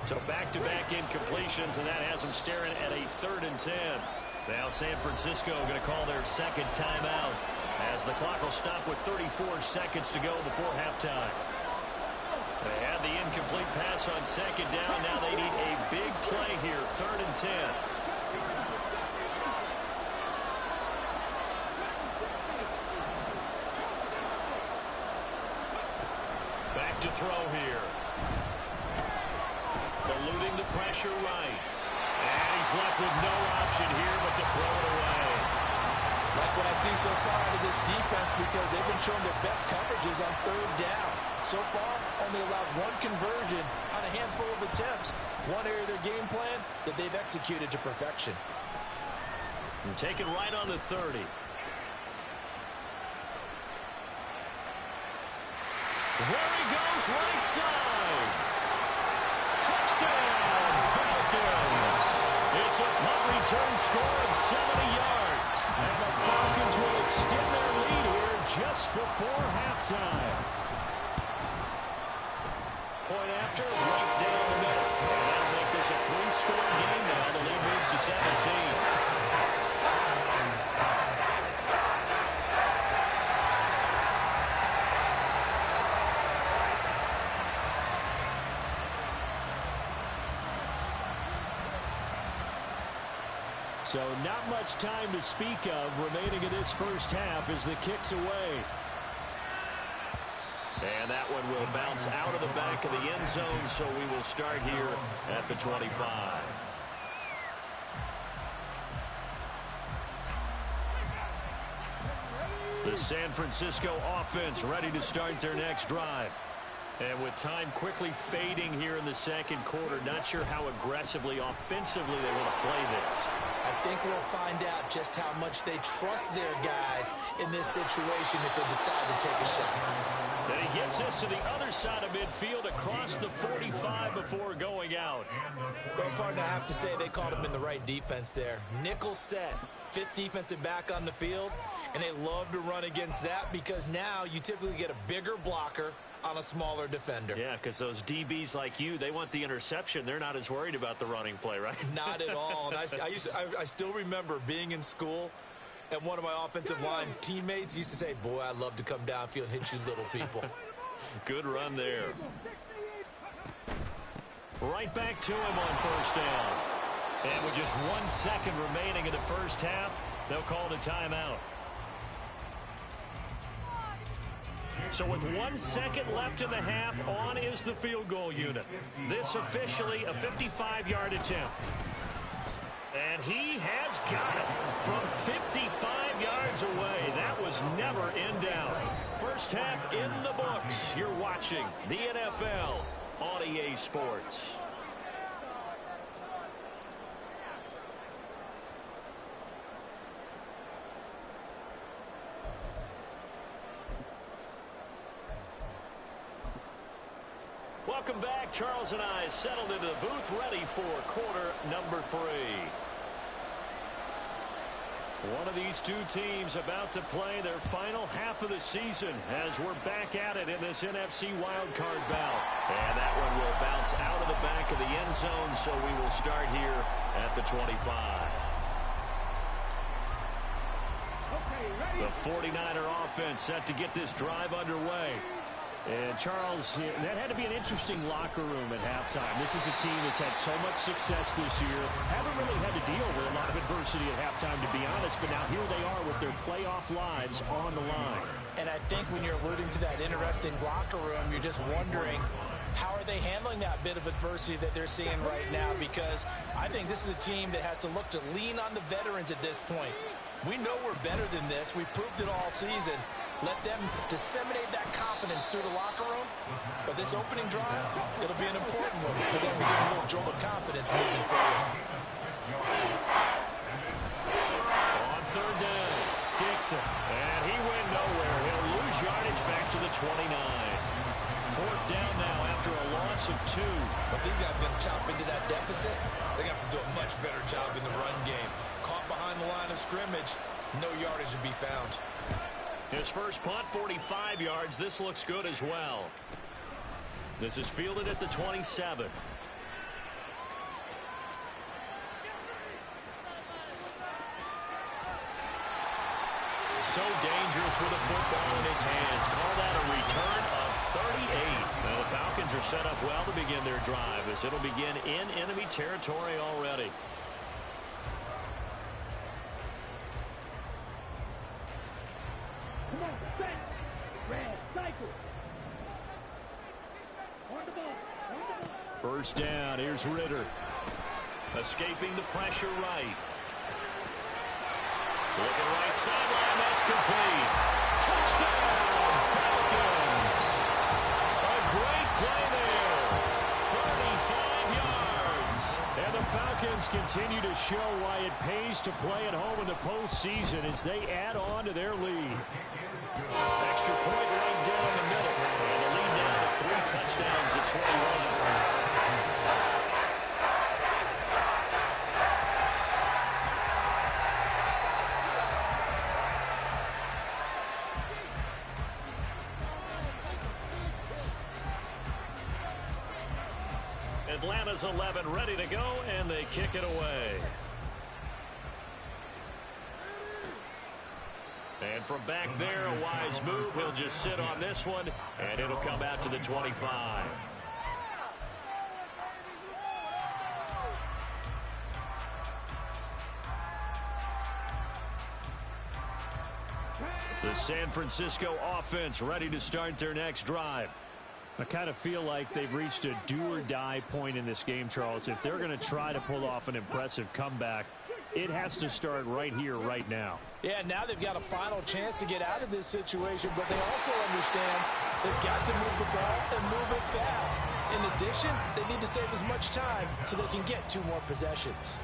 So back-to-back incompletions, and that has them staring at a 3rd and 10. Now San Francisco going to call their second timeout as the clock will stop with 34 seconds to go before halftime. They had the incomplete pass on second down. Now they need a big play here, 3rd and 10. Back to throw here. Eluding the pressure right. And he's left with no option here but to throw it away. Like what I see so far out of this defense, because they've been showing their best coverages on 3rd down. So far, only allowed 1 conversion on a handful of attempts. One area of their game plan that they've executed to perfection. And taken right on the 30. There he goes, right side. Touchdown, Falcons. It's a punt return score of 70 yards. And the Falcons will extend their lead here just before halftime. Point after, right down the middle. And that'll make this a 3-score game now. The lead moves to 17. So not much time to speak of remaining in this first half as the kick's away. And that one will bounce out of the back of the end zone, so we will start here at the 25. The San Francisco offense ready to start their next drive. And with time quickly fading here in the second quarter, not sure how aggressively, offensively they want to play this. I think we'll find out just how much they trust their guys in this situation if they decide to take a shot. And he gets us to the other side of midfield across the 45 before going out. Well, partner, I have to say they called him in the right defense there. Nickel set, 5th defensive back on the field, and they love to run against that because now you typically get a bigger blocker on a smaller defender. Yeah, because those DBs like you, they want the interception. They're not as worried about the running play, right? Not at all. And I still remember being in school, and one of my offensive line teammates used to say, boy, I'd love to come downfield and hit you little people. Good run there. Right back to him on 1st down. And with just 1 second remaining in the first half, they'll call the timeout. So with 1 second left in the half, on is the field goal unit. This officially a 55-yard attempt. And he has got it from 55 yards away. That was never in doubt. First half in the books. You're watching the NFL on EA Sports. Welcome back. Charles and I settled into the booth, ready for quarter number 3. One of these two teams about to play their final half of the season as we're back at it in this NFC wildcard bout. And that one will bounce out of the back of the end zone, so we will start here at the 25. The 49er offense set to get this drive underway. And, Charles, that had to be an interesting locker room at halftime. This is a team that's had so much success this year. Haven't really had to deal with a lot of adversity at halftime, to be honest. But now here they are with their playoff lives on the line. And I think when you're alluding to that interesting locker room, you're just wondering, how are they handling that bit of adversity that they're seeing right now? Because I think this is a team that has to look to lean on the veterans at this point. We know we're better than this. We've proved it all season. Let them disseminate that confidence through the locker room. But this opening drive, it'll be an important one for them to get a little jolt of confidence moving forward. On 3rd down, Dixon. And he went nowhere. He'll lose yardage back to the 29. 4th down now after a loss of 2. But these guys are going to chop into that deficit. They got to do a much better job in the run game. Caught behind the line of scrimmage, no yardage to be found. His first punt, 45 yards. This looks good as well. This is fielded at the 27. so dangerous with a football in his hands. Call that a return of 38. Now the Falcons are set up well to begin their drive as it'll begin in enemy territory already. Come on, set. Red, cycle. On the ball. First down, here's Ritter. Escaping the pressure right. Looking right sideline, that's complete. Touchdown, Falcons. A great play there. 35 yards. And the Falcons continue to show why it pays to play at home in the postseason as they add on to their lead. Extra point right down the middle. And the lead now to 3 touchdowns at 21. Atlanta's 11 ready to go, and they kick it away. And from back there, a wise move. He'll just sit on this one, and it'll come out to the 25. The San Francisco offense ready to start their next drive. I kind of feel like they've reached a do-or-die point in this game, Charles. If they're going to try to pull off an impressive comeback, it has to start right here, right now. Yeah, now they've got a final chance to get out of this situation, but they also understand they've got to move the ball and move it fast. In addition, they need to save as much time so they can get 2 more possessions.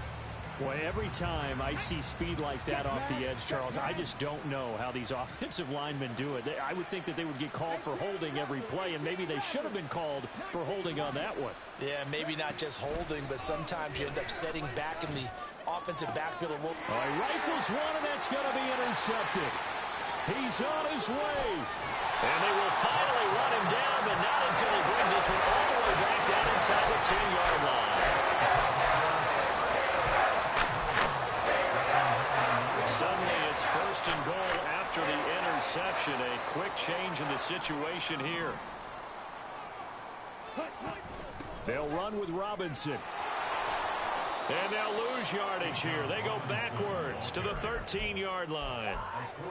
Boy, every time I see speed like that off the edge, Charles, I just don't know how these offensive linemen do it. I would think that they would get called for holding every play, and maybe they should have been called for holding on that one. Yeah, maybe not just holding, but sometimes you end up setting back in the offensive backfield a little. All right, rifles one, and that's going to be intercepted. He's on his way. And they will finally run him down, but not until he brings this one all the way back down inside the 10-yard line. Suddenly it's first and goal after the interception. A quick change in the situation here. They'll run with Robinson. And they'll lose yardage here. They go backwards to the 13-yard line.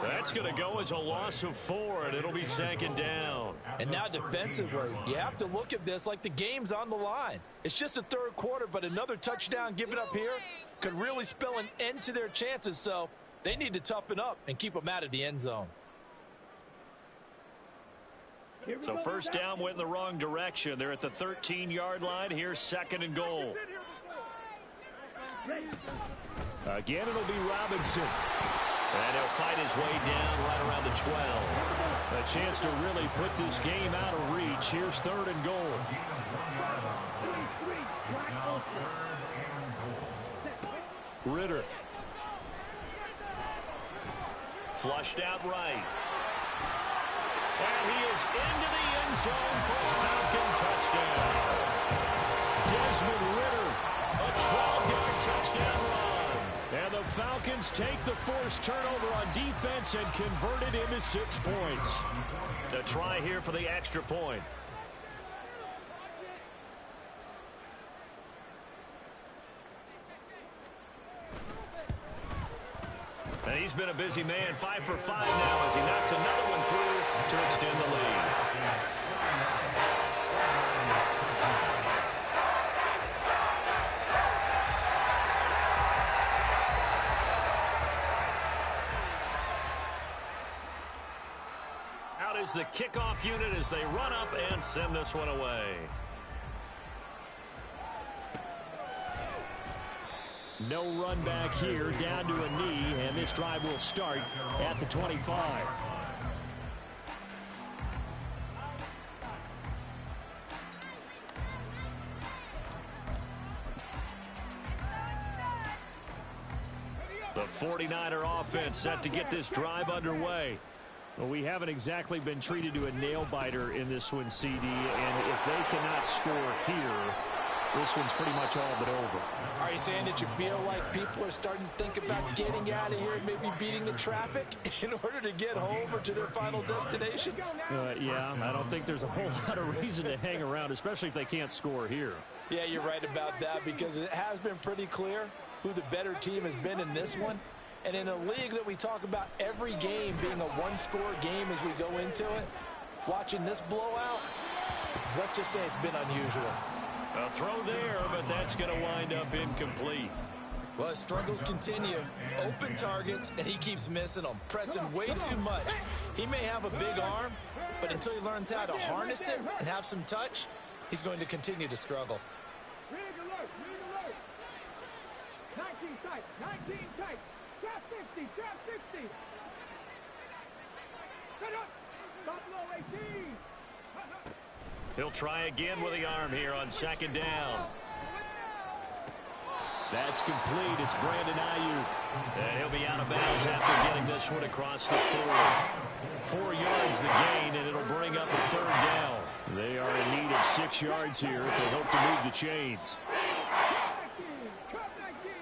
That's going to go as a loss of 4, and it'll be 2nd down. And now defensively, you have to look at this like the game's on the line. It's just the 3rd quarter, but another touchdown given up here could really spell an end to their chances. So they need to toughen up and keep them out of the end zone. So first down went in the wrong direction. They're at the 13-yard line. Here's 2nd and goal. Again, it'll be Robinson. And he'll fight his way down right around the 12. A chance to really put this game out of reach. Here's 3rd and goal. Ritter. Flushed out right. And he is into the end zone for a Falcon touchdown. Desmond Ritter, a 12-yard touchdown run. And the Falcons take the forced turnover on defense and convert it into 6 points. A try here for the extra point. And he's been a busy man, 5 for 5 now as he knocks another one through to extend the lead. Out is the kickoff unit as they run up and send this one away. No run back here, down to a knee, and this drive will start at the 25. The 49er offense set to get this drive underway. Well, we haven't exactly been treated to a nail-biter in this one, CD, and if they cannot score here, this one's pretty much all but over. Are you saying that you feel like people are starting to think about getting out of here and maybe beating the traffic in order to get home or to their final destination? Yeah, I don't think there's a whole lot of reason to hang around, especially if they can't score here. Yeah, you're right about that, because it has been pretty clear who the better team has been in this one. And in a league that we talk about every game being a one-score game as we go into it, watching this blowout, let's just say it's been unusual. A throw there, but that's going to wind up incomplete. Well, his struggles continue. Open targets, and he keeps missing them, pressing way too much. He may have a big arm, but until he learns how to harness it and have some touch, he's going to continue to struggle. Rig alert, rig alert. 19 tight, 19 tight. Trap 60, trap 60. Cut up. Buffalo 18. He'll try again with the arm here on second down. That's complete. It's Brandon Ayuk. And he'll be out of bounds after getting this one across the 4 yards the gain, and it'll bring up a third down. They are in need of 6 yards here if they hope to move the chains. Cut 19.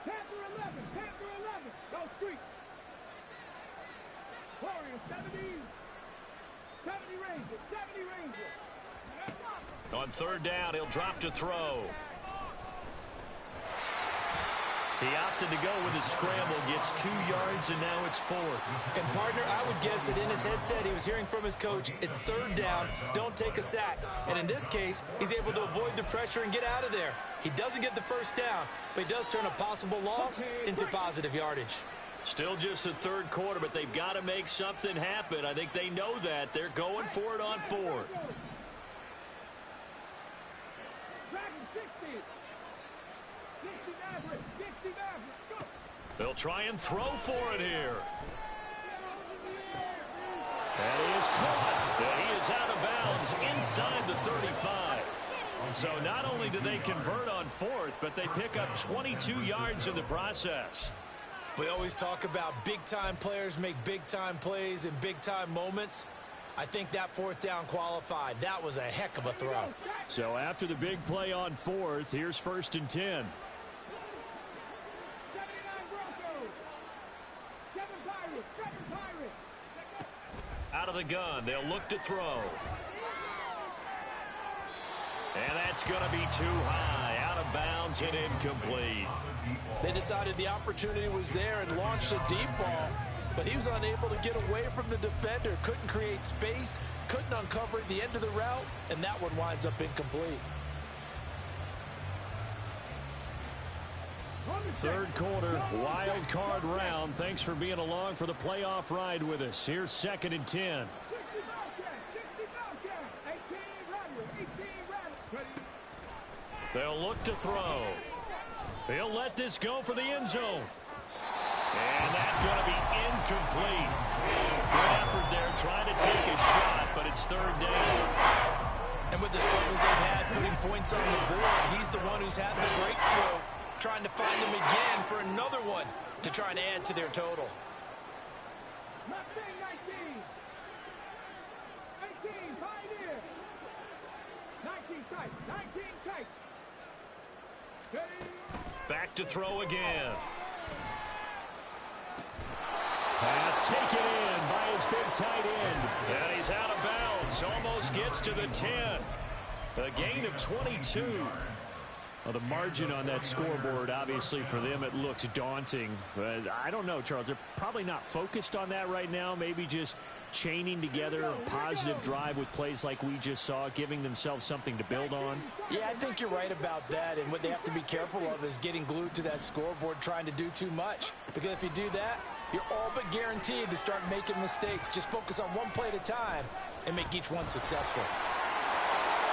Panther 11, Panther 11. Go street. Warriors 70. 70 Rangers, 70 Rangers. On third down, he'll drop to throw. He opted to go with his scramble, gets 2 yards, and now it's 4th. And, partner, I would guess that in his headset he was hearing from his coach, it's third down, don't take a sack. And in this case, he's able to avoid the pressure and get out of there. He doesn't get the first down, but he does turn a possible loss into positive yardage. Still just the third quarter, but they've got to make something happen. I think they know that. They're going for it on 4th. Dragon 60. 60 Maverick, 60 Maverick. Go. They'll try and throw for it here. And he is caught. And he is out of bounds inside the 35. So not only do they convert on 4th, but they pick up 22 yards in the process. We always talk about big-time players make big-time plays in big-time moments. I think that 4th down qualified. That was a heck of a throw. So after the big play on 4th, here's 1st and 10. 79 Broncos. 7 Pirates, 7 Pirates. Out of the gun, they'll look to throw. And that's going to be too high, out of bounds and incomplete. They decided the opportunity was there and launched a deep ball, but he was unable to get away from the defender, couldn't create space, couldn't uncover at the end of the route, and that one winds up incomplete. Third quarter, wild card round. Thanks for being along for the playoff ride with us. Here's 2nd and 10. 60 Bobcats, 60 Bobcats. 18 Rattlers, 18 Rattlers. They'll look to throw. He'll let this go for the end zone. And that's going to be incomplete. Good effort there, trying to take a shot, but it's third down. And with the struggles they've had putting points on the board, he's the one who's had the breakthrough, trying to find him again for another one to try and add to their total. Mustang 19. 18 Pioneer. 19 tight, 19 tight. Steady. Back to throw again. Pass taken in by his big tight end. And he's out of bounds. Almost gets to the 10. A gain of 22. Well, the margin on that scoreboard, obviously, for them, it looks daunting. But I don't know, Charles. They're probably not focused on that right now. Maybe just chaining together a positive drive with plays like we just saw, giving themselves something to build on. Yeah, I think you're right about that. And what they have to be careful of is getting glued to that scoreboard, trying to do too much. Because if you do that, you're all but guaranteed to start making mistakes. Just focus on one play at a time and make each one successful.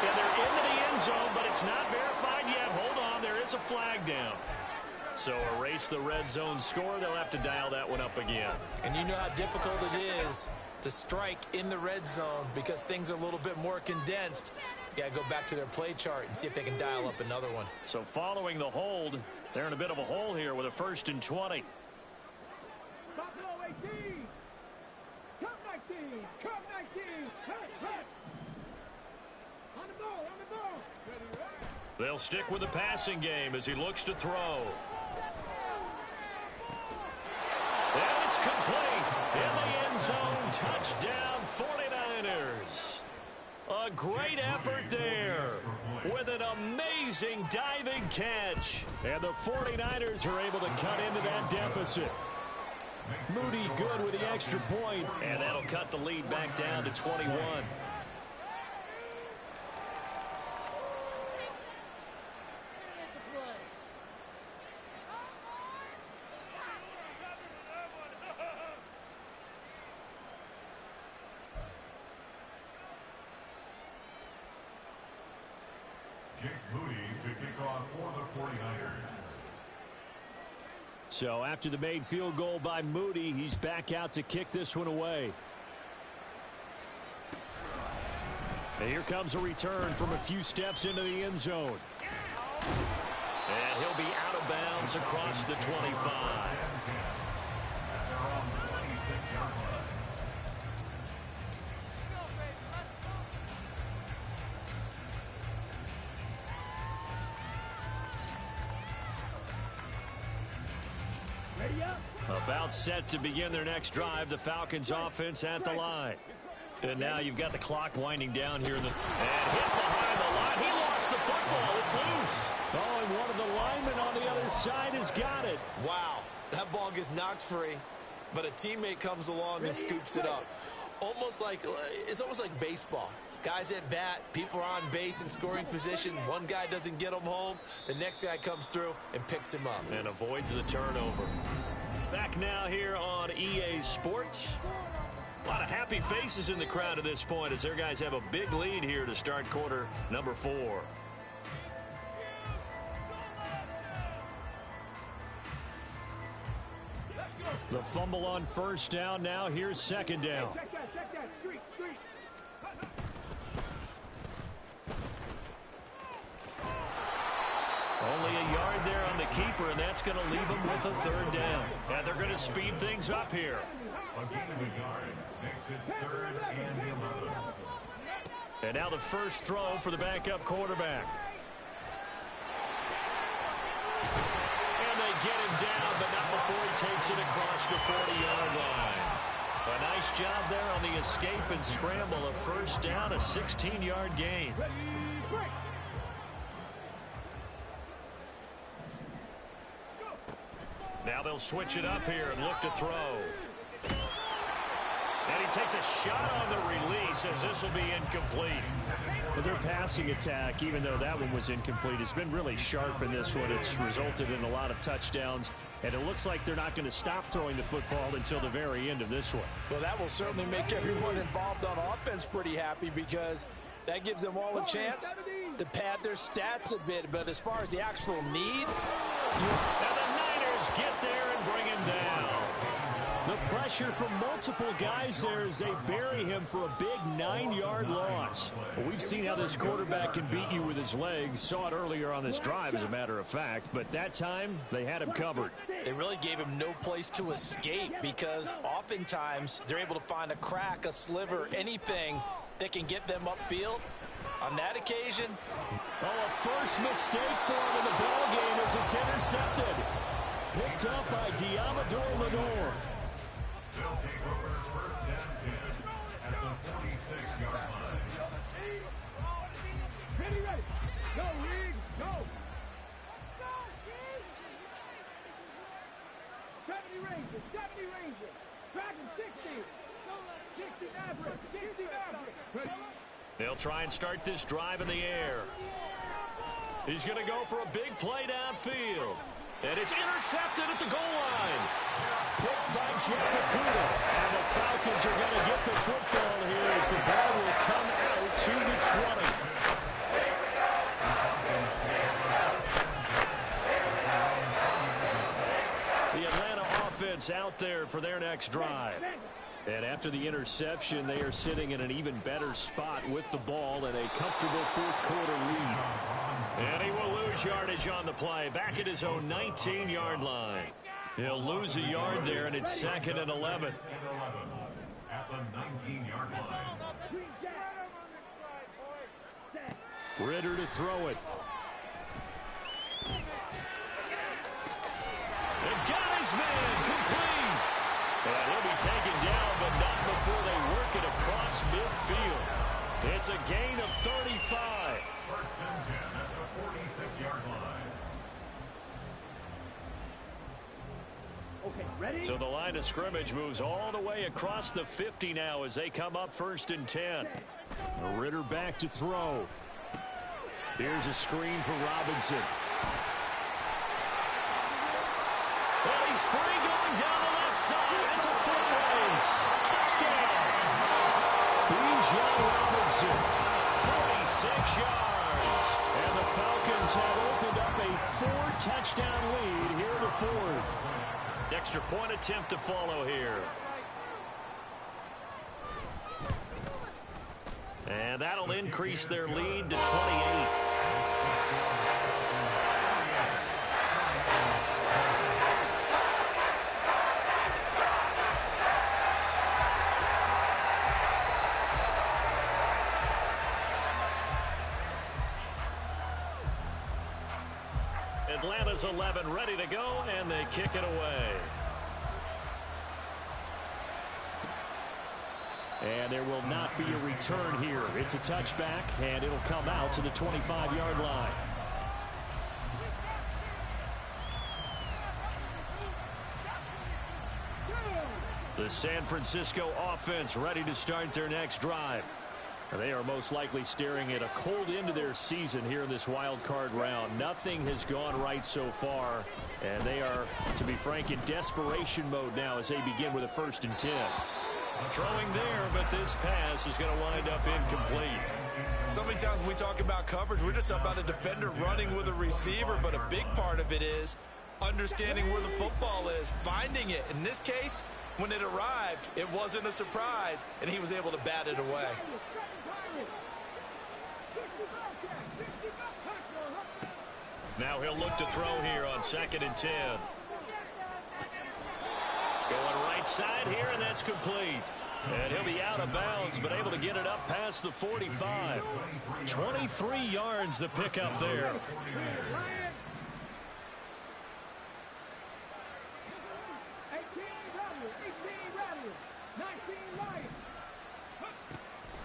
Yeah, they're into the end zone, but it's not verified yet. Hold on, there is a flag down. So erase the red zone score. They'll have to dial that one up again. And you know how difficult it is to strike in the red zone because things are a little bit more condensed. You got to go back to their play chart and see if they can dial up another one. So following the hold, they're in a bit of a hole here with a 1st and 20. Buffalo 18. Cup 19. Cup 19. Hut, hut. On the ball, on the They'll stick with the passing game as he looks to throw. And it's complete. In the end zone, touchdown 49ers. A great effort there with an amazing diving catch. And the 49ers are able to cut into that deficit. Moody good with the extra point, and that'll cut the lead back down to 21. Jake Moody to kick off for the 49ers. So after the made field goal by Moody, he's back out to kick this one away. And here comes a return from a few steps into the end zone. And he'll be out of bounds across the 25. About set to begin their next drive, the Falcons offense at the line. And now you've got the clock winding down here. And hit behind the line. He lost the football. It's loose. Oh, and one of the linemen on the other side has got it. Wow, that ball gets knocked free, but a teammate comes along and scoops it up. It's almost like baseball. Guys at bat, people are on base in scoring position. One guy doesn't get him home. The next guy comes through and picks him up. And avoids the turnover. Back now here on EA Sports. A lot of happy faces in the crowd at this point as their guys have a big lead here to start quarter number 4. The fumble on first down. Now here's second down. Check that. Street. Only a yard there on the keeper, and that's going to leave him with a third down. And they're going to speed things up here. A gain of a yard makes it 3rd and 11. And now the first throw for the backup quarterback. And they get him down, but not before he takes it across the 40-yard line. A nice job there on the escape and scramble. A first down, a 16-yard gain. Now they'll switch it up here and look to throw. And he takes a shot on the release as this will be incomplete. But their passing attack, even though that one was incomplete, has been really sharp in this one. It's resulted in a lot of touchdowns. And it looks like they're not going to stop throwing the football until the very end of this one. Well, that will certainly make everyone involved on offense pretty happy because that gives them all a chance to pad their stats a bit. But as far as the actual need, and the Niners get there and bring him down. The pressure from multiple guys there as they bury him for a big 9-yard loss. Well, we've seen how this quarterback can beat you with his legs. Saw it earlier on this drive, as a matter of fact. But that time, they had him covered. They really gave him no place to escape because oftentimes they're able to find a crack, a sliver, anything that can get them upfield. On that occasion, a first mistake for him in the ball game as it's intercepted. Picked up by Diamador Lenore. They'll take over 1st and 10 at the 46-yard line. Ready. Go, Reed. Go. 70 Rangers. Dragon 60. 60 average. They'll try and start this drive in the air. He's going to go for a big play downfield. And it's intercepted at the goal line. Picked by Jeff Okudah. And the Falcons are going to get the football here as the ball will come out to the 20. The Atlanta offense out there for their next drive. And after the interception, they are sitting in an even better spot with the ball and a comfortable fourth-quarter lead. And he will lose yardage on the play, back at his own 19-yard line. He'll lose a yard there, and it's 2nd and 11. At the 19-yard line. Ritter to throw it. field. It's a gain of 35. First and 10 at the 46-yard line. Okay, ready? So the line of scrimmage moves all the way across the 50 now as they come up first and 10. Ritter back to throw. Here's a screen for Robinson. Well, he's free going down the left side. It's a foot race. Touchdown. Bijan Robinson, 46 yards. And the Falcons have opened up a 4-touchdown lead here in the fourth. Extra point attempt to follow here. And that'll increase their lead to 28. Atlanta's 11 ready to go, and they kick it away. And there will not be a return here. It's a touchback, and it'll come out to the 25-yard line. The San Francisco offense ready to start their next drive. They are most likely staring at a cold end to their season here in this wild card round. Nothing has gone right so far, and they are, to be frank, in desperation mode now as they begin with a 1st and 10. Throwing there, but this pass is going to wind up incomplete. So many times when we talk about coverage, we're just about a defender running with a receiver, but a big part of it is understanding where the football is, finding it. In this case, when it arrived, it wasn't a surprise, and he was able to bat it away. Now he'll look to throw here on 2nd and 10. Going right side here, and that's complete. And he'll be out of bounds, but able to get it up past the 45. 23 yards the pickup there.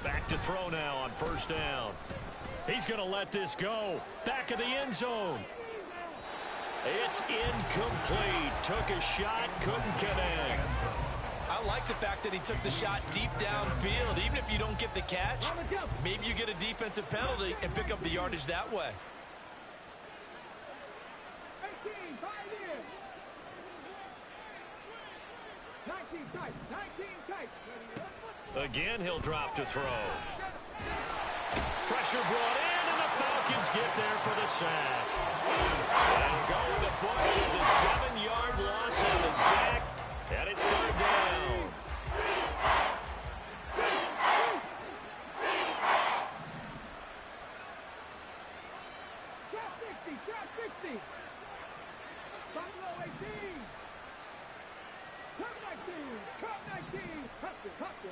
Back to throw now on 1st down. He's going to let this go. Back of the end zone. It's incomplete. Took a shot, couldn't connect. I like the fact that he took the shot deep downfield. Even if you don't get the catch, maybe you get a defensive penalty and pick up the yardage that way. 18, 5 in. 19 tight, 19 tight. Again, he'll drop to throw. Pressure brought in, and the Falcons get there for the sack. And going to books is a 7-yard loss on the sack, and it's 3rd down. Trap 60, trap 60. Buffalo 18. Cut 19, cut 19.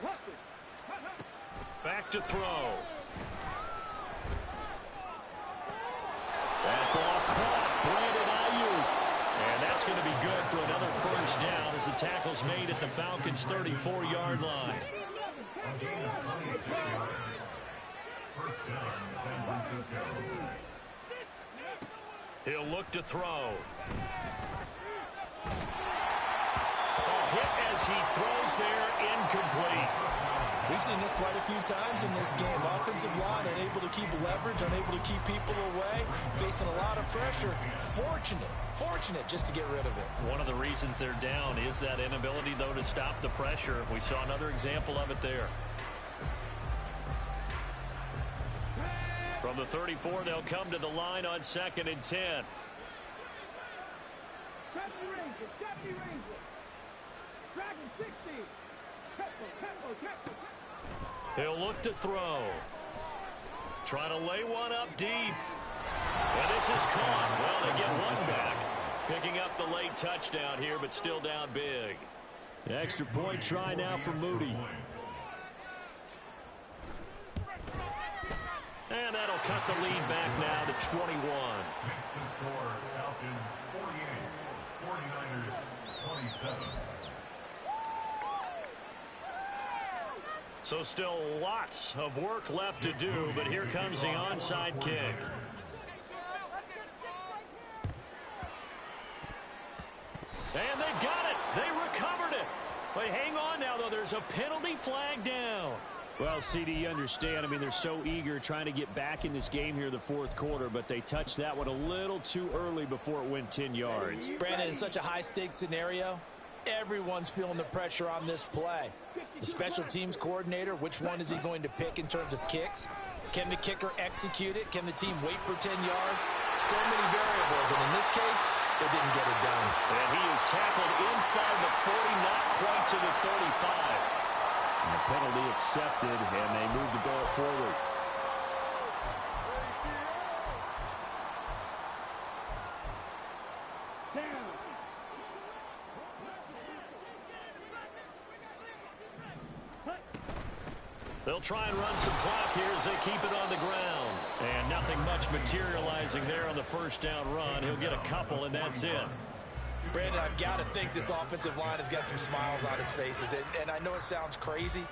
Hustle. Back to throw. That ball caught. Brandon Ayuk. And that's going to be good for another 1st down as the tackle's made at the Falcons' 34-yard line. A gain of 26 yards. First down, San Francisco. He'll look to throw. A hit as he throws there, incomplete. We've seen this quite a few times in this game. Offensive line unable to keep leverage, unable to keep people away, facing a lot of pressure. Fortunate just to get rid of it. One of the reasons they're down is that inability, though, to stop the pressure. We saw another example of it there. From the 34, they'll come to the line on 2nd and 10. Deputy Ranger. Dragon 60. Tempo. He'll look to throw. Trying to lay one up deep. And this is caught. Well, they get one back. Picking up the late touchdown here, but still down big. Extra point try now for Moody. And that'll cut the lead back now to 21. Makes the score Falcons 48, 49ers 27. So still lots of work left to do, but here comes the onside kick. And they've got it. They recovered it. But hang on now, though. There's a penalty flag down. Well, CD, you understand. I mean, they're so eager trying to get back in this game here in the fourth quarter, but they touched that one a little too early before it went 10 yards. Brandon, in such a high-stakes scenario, everyone's feeling the pressure on this play. The special teams coordinator, which one is he going to pick in terms of kicks? Can the kicker execute it? Can the team wait for 10 yards? So many variables, and in this case, they didn't get it done. And he is tackled inside the 40, not quite to the 35. And the penalty accepted, and they move the ball forward. They'll try and run some clock here as they keep it on the ground. And nothing much materializing there on the first down run. He'll get a couple, and that's it. Brandon, I've got to think this offensive line has got some smiles on its faces. And I know it sounds crazy,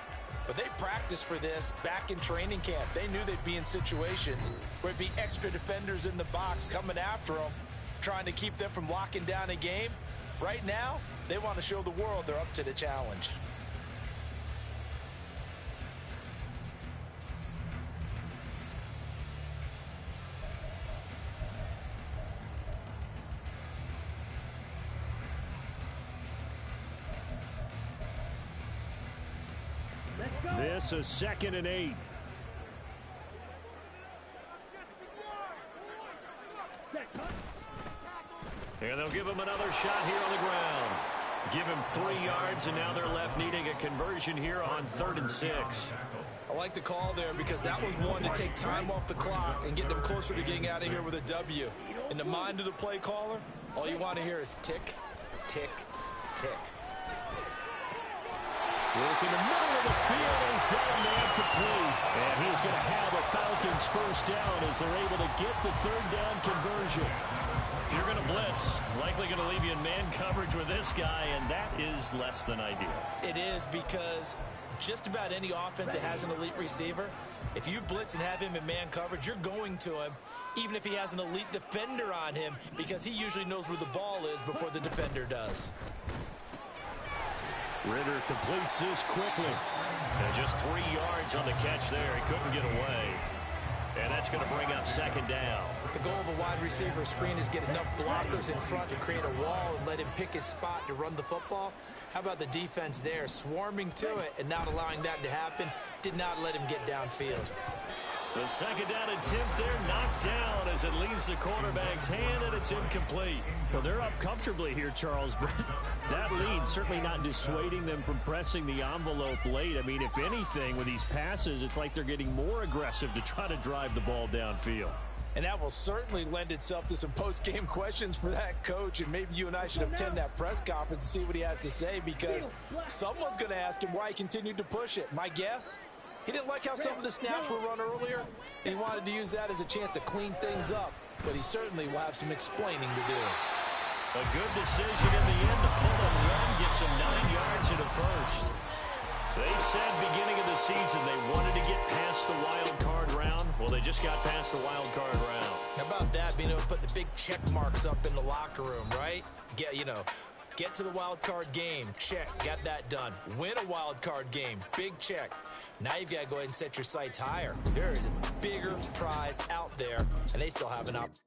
but they practiced for this back in training camp. They knew they'd be in situations where it'd be extra defenders in the box coming after them, trying to keep them from locking down a game. Right now, they want to show the world they're up to the challenge. This is 2nd and 8. And they'll give him another shot here on the ground. Give him 3 yards, and now they're left needing a conversion here on 3rd and 6. I like the call there because that was one to take time off the clock and get them closer to getting out of here with a W. In the mind of the play caller, all you want to hear is tick, tick, tick. Work in the middle of the field, and he's got a man complete. And he's going to have a Falcons first down as they're able to get the 3rd down conversion. If you're going to blitz, likely going to leave you in man coverage with this guy, and that is less than ideal. It is, because just about any offense that has an elite receiver, if you blitz and have him in man coverage, you're going to him, even if he has an elite defender on him, because he usually knows where the ball is before the defender does. Ritter completes this quickly. And just 3 yards on the catch there. He couldn't get away. And that's going to bring up 2nd down. The goal of a wide receiver screen is get enough blockers in front to create a wall and let him pick his spot to run the football. How about the defense there, swarming to it and not allowing that to happen? Did not let him get downfield. The 2nd down attempt there knocked down as it leaves the quarterback's hand, and it's incomplete. Well, they're up comfortably here, Charles, but that lead certainly not dissuading them from pressing the envelope late. I mean, if anything, with these passes, it's like they're getting more aggressive to try to drive the ball downfield. And that will certainly lend itself to some post-game questions for that coach, and maybe you and I should attend that press conference and see what he has to say, because someone's going to ask him why he continued to push it. My guess? He didn't like how some of the snaps were run earlier, and he wanted to use that as a chance to clean things up. But he certainly will have some explaining to do. A good decision in the end to pull and run, gets him 9 yards in a first. They said beginning of the season they wanted to get past the wild card round. Well, they just got past the wild card round. How about that, being able to put the big check marks up in the locker room, right? Get to the wild card game, check, got that done. Win a wild card game, big check. Now you've got to go ahead and set your sights higher. There is a bigger prize out there, and they still have an opportunity.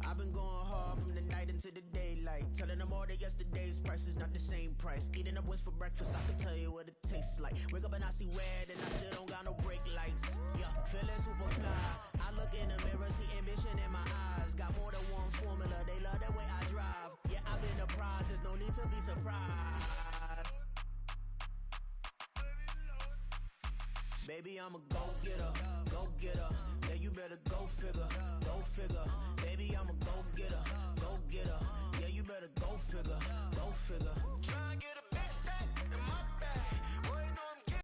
I've been going hard from the night into the daylight, telling them all that yesterday's price is not the same price. Eating up what's for breakfast, I can tell you what it tastes like. Wake up and I see red and I still don't got no brake lights. Yeah, feeling super fly. I look in the mirror, see ambition in my eyes. Got more than one formula, they love the way I drive. Yeah, I've been a prize, there's no need to be surprised. Baby, I'm a go-getter, go-getter.